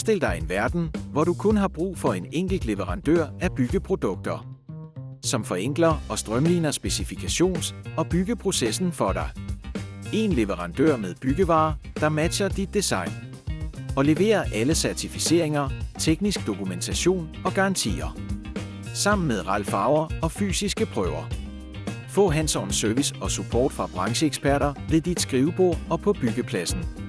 Forestil dig en verden, hvor du kun har brug for en enkelt leverandør af byggeprodukter, som forenkler og strømliner specifikations- og byggeprocessen for dig. En leverandør med byggevarer, der matcher dit design og leverer alle certificeringer, teknisk dokumentation og garantier, sammen med RAL farver og fysiske prøver. Få hands-on service og support fra brancheeksperter ved dit skrivebord og på byggepladsen.